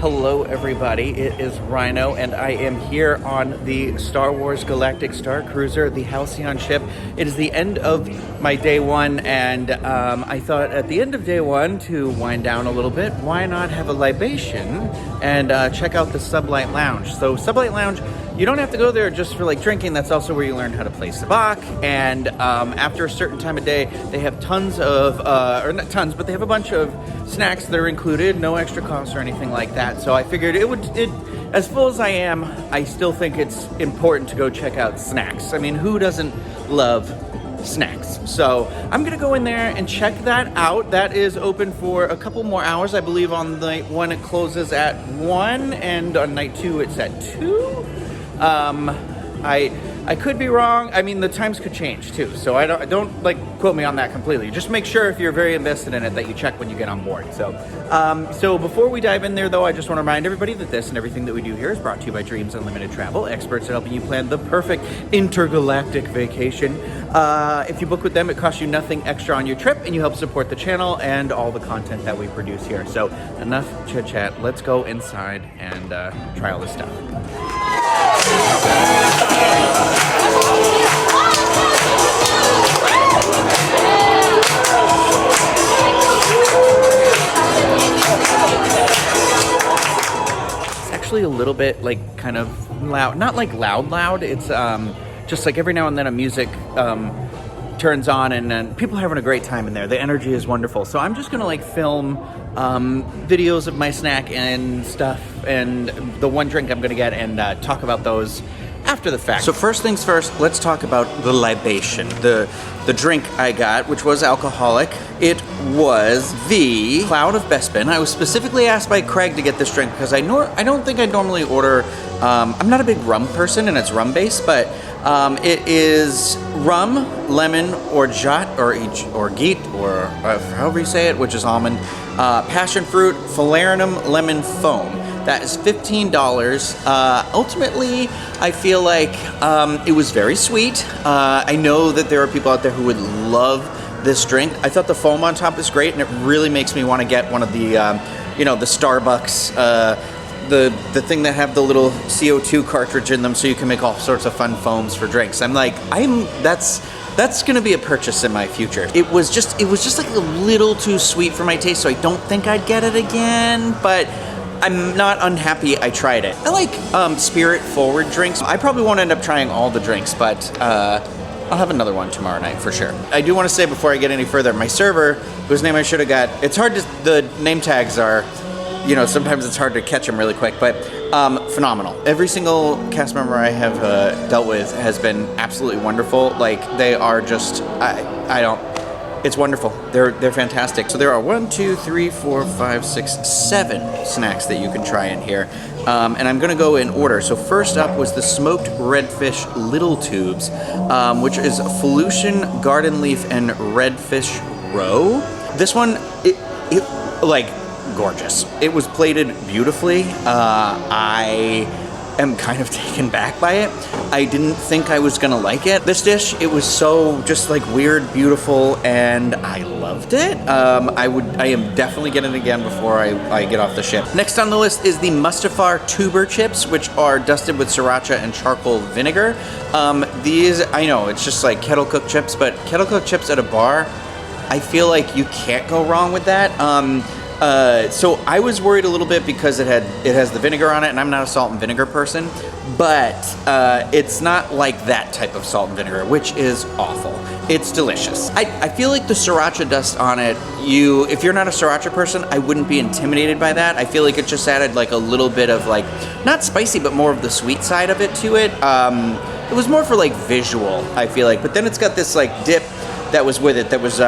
Hello everybody, it is Ryno and I am here on the Star Wars Galactic Starcruiser, the Halcyon ship. It is the end of my day one and I thought at the end of day one to wind down a little bit, why not have a libation and check out the Sublight Lounge. So Sublight Lounge, you don't have to go there just for like drinking, that's also where you learn how to play sabacc, and after a certain time of day they have tons of, or not tons, but they have a bunch of snacks that are included, no extra cost or anything like that. So I figured as full as I am, I still think it's important to go check out snacks. I mean, who doesn't love snacks? So I'm gonna go in there and check that out. That is open for a couple more hours. I believe on night one it closes at 1 and on night 2 it's at 2. I could be wrong. I mean, the times could change too, so I don't like quote me on that completely. Just make sure if you're very invested in it that you check when you get on board. So before we dive in there though, I just want to remind everybody that this and everything that we do here is brought to you by Dreams Unlimited Travel, experts at helping you plan the perfect intergalactic vacation. If you book with them, it costs you nothing extra on your trip, and you help support the channel and all the content that we produce here. So enough chit chat. Let's go inside and try all this stuff. It's actually a little bit like kind of loud, not like loud. It's just like every now and then a music turns on and people are having a great time in there. The energy is wonderful. So I'm just gonna like film videos of my snack and stuff and the one drink I'm gonna get and talk about those after the fact. So first things first, let's talk about the libation. The drink I got, which was alcoholic, it was the Cloud of Bespin. I was specifically asked by Craig to get this drink because I don't think I normally order, I'm not a big rum person and it's rum based, but it is rum, lemon, orgeat, or geet, or however you say it, which is almond, passion fruit, falernum, lemon foam. That is $15. Ultimately, I feel like it was very sweet. I know that there are people out there who would love this drink. I thought the foam on top is great, and it really makes me want to get one of the, the Starbucks, the thing that have the little CO2 cartridge in them, so you can make all sorts of fun foams for drinks. That's gonna be a purchase in my future. It was just like a little too sweet for my taste, so I don't think I'd get it again, but I'm not unhappy I tried it. I like spirit-forward drinks. I probably won't end up trying all the drinks, but I'll have another one tomorrow night for sure. I do want to say before I get any further, my server, whose name I should have got, it's hard to, the name tags are, sometimes it's hard to catch them really quick, but phenomenal. Every single cast member I have dealt with has been absolutely wonderful. Like, they are just, it's wonderful. They're fantastic. So there are 1, 2, 3, 4, 5, 6, 7 snacks that you can try in here. And I'm gonna go in order. So first up was the smoked redfish little tubes, which is Felucian, garden leaf, and redfish roe. This one, it like gorgeous. It was plated beautifully. I am kind of taken back by it. I didn't think I was gonna like it. This dish, it was so just like weird, beautiful, and I loved it. I am definitely getting it again before I get off the ship. Next on the list is the Mustafar tuber chips, which are dusted with sriracha and charcoal vinegar. These, I know, it's just like kettle cooked chips, but kettle cooked chips at a bar, I feel like you can't go wrong with that. So I was worried a little bit because it has the vinegar on it, and I'm not a salt and vinegar person, but it's not like that type of salt and vinegar, which is awful. It's delicious. I feel like the sriracha dust on it, if you're not a sriracha person, I wouldn't be intimidated by that. I feel like it just added like a little bit of like, not spicy, but more of the sweet side of it to it. It was more for like visual, I feel like, but then it's got this like dip that was with it that was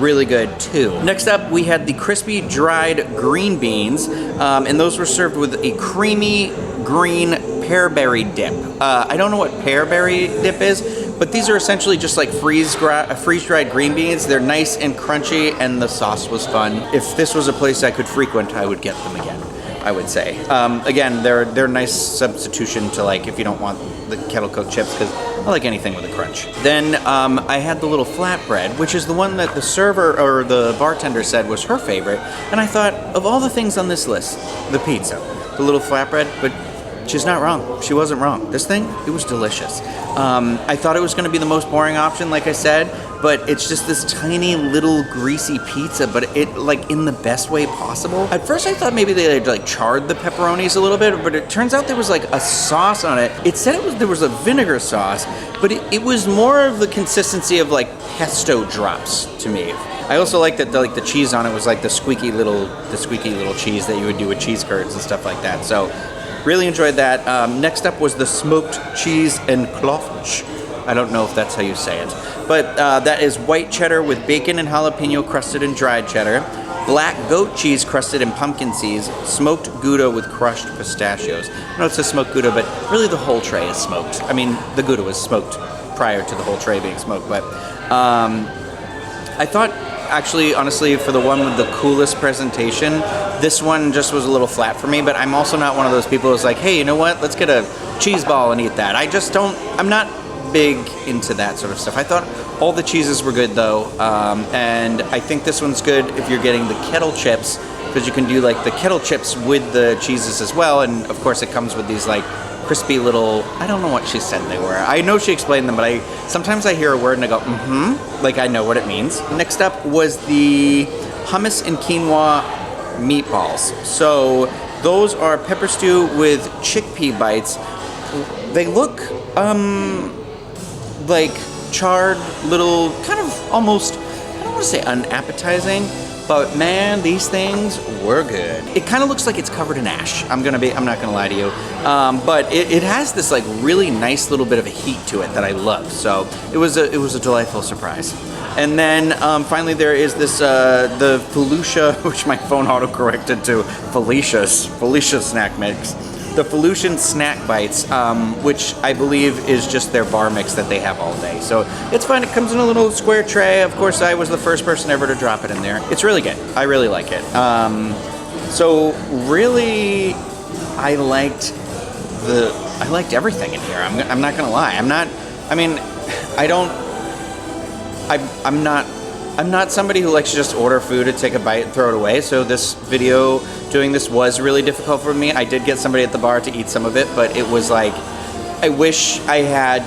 really good too. Next up, we had the crispy dried green beans, and those were served with a creamy green pearberry dip. I don't know what pearberry dip is, but these are essentially just like freeze-dried green beans. They're nice and crunchy, and the sauce was fun. If this was a place I could frequent, I would get them again, I would say. Again, they're a nice substitution to like if you don't want the kettle cooked chips, because I like anything with a crunch. Then I had the little flatbread, which is the one that the server or the bartender said was her favorite. And I thought, of all the things on this list, the pizza, the little flatbread, but she's not wrong. She wasn't wrong. This thing, it was delicious. I thought it was going to be the most boring option, like I said, but it's just this tiny little greasy pizza, but it like in the best way possible. At first I thought maybe they like charred the pepperonis a little bit, but it turns out there was like a sauce on it. It said there was a vinegar sauce, but it was more of the consistency of like pesto drops to me. I also like that the cheese on it was like the squeaky little cheese that you would do with cheese curds and stuff like that. So really enjoyed that. Next up was the smoked cheese and cloche. I don't know if that's how you say it. But that is white cheddar with bacon and jalapeno crusted in dried cheddar, black goat cheese crusted in pumpkin seeds, smoked Gouda with crushed pistachios. I know it says smoked Gouda, but really the whole tray is smoked. I mean, the Gouda was smoked prior to the whole tray being smoked, but I thought, actually, honestly, for the one with the coolest presentation, this one just was a little flat for me, but I'm also not one of those people who's like, hey, you know what, let's get a cheese ball and eat that. I'm not big into that sort of stuff. I thought all the cheeses were good though, and I think this one's good if you're getting the kettle chips, because you can do like the kettle chips with the cheeses as well, and of course it comes with these like crispy little, I don't know what she said they were. I know she explained them, but sometimes I hear a word and I go, like I know what it means. Next up was the hummus and quinoa meatballs. So those are pepper stew with chickpea bites. They look like charred little, kind of almost, I don't want to say unappetizing, but man, these things were good. It kind of looks like it's covered in ash. I'm not gonna lie to you. But it has this like really nice little bit of a heat to it that I love. So it was a delightful surprise. And then finally there is this, the Felucia, which my phone auto-corrected to Felicia snack mix. The Felucian snack bites, which I believe is just their bar mix that they have all day. So it's fine. It comes in a little square tray. Of course, I was the first person ever to drop it in there. It's really good. I really like it. So really, I liked everything in here. I'm not gonna lie. I'm not somebody who likes to just order food and take a bite and throw it away, so this video, doing this was really difficult for me. I did get somebody at the bar to eat some of it, but it was like, I wish I had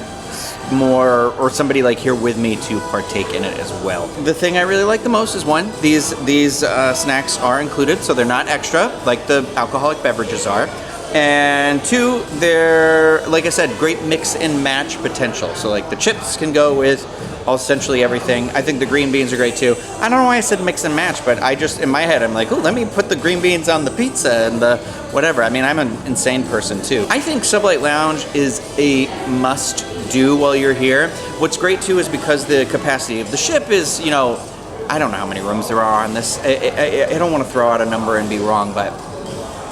more, or somebody like here with me to partake in it as well. The thing I really like the most is one, these snacks are included, so they're not extra, like the alcoholic beverages are. And two, they're, like I said, great mix and match potential. So like the chips can go with essentially everything. I think the green beans are great too. I don't know why I said mix and match, but I just, in my head, I'm like, oh, let me put the green beans on the pizza and the whatever. I mean, I'm an insane person too. I think Sublight Lounge is a must do while you're here. What's great too is because the capacity of the ship is, you know, I don't know how many rooms there are on this. I don't want to throw out a number and be wrong, but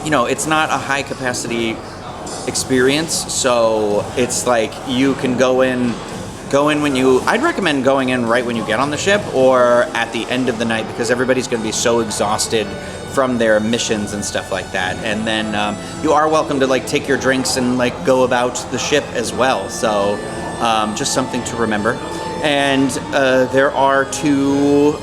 you know, it's not a high capacity experience, so it's like you can go in when I'd recommend going in right when you get on the ship or at the end of the night, because everybody's going to be so exhausted from their missions and stuff like that. And then you are welcome to like take your drinks and like go about the ship as well. So just something to remember. And there are two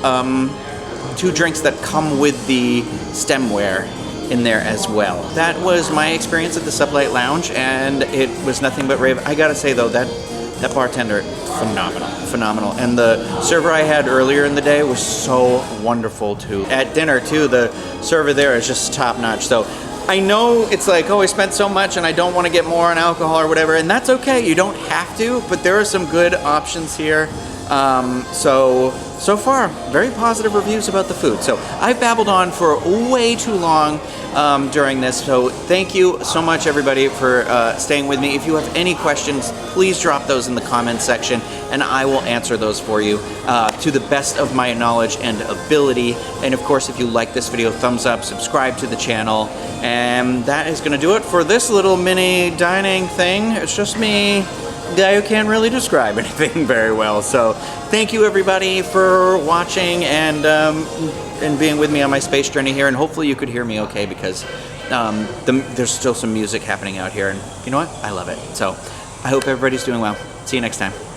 drinks that come with the stemware in there as well. That was my experience at the Sublight Lounge, and it was nothing but rave. I gotta say though, that bartender, phenomenal. And the server I had earlier in the day was so wonderful too. At dinner too, the server there is just top notch. So I know it's like, oh, I spent so much and I don't want to get more on alcohol or whatever, and that's okay. You don't have to, but there are some good options here. So far, very positive reviews about the food. So I've babbled on for way too long during this, so thank you so much everybody for staying with me. If you have any questions, please drop those in the comments section and I will answer those for you to the best of my knowledge and ability. And of course, if you like this video, thumbs up, subscribe to the channel, and that is gonna do it for this little mini dining thing. It's just me, guy who can't really describe anything very well. So thank you everybody for watching and being with me on my space journey here, and hopefully you could hear me okay, because there's still some music happening out here, and you know what, I love it. So I hope everybody's doing well. See you next time.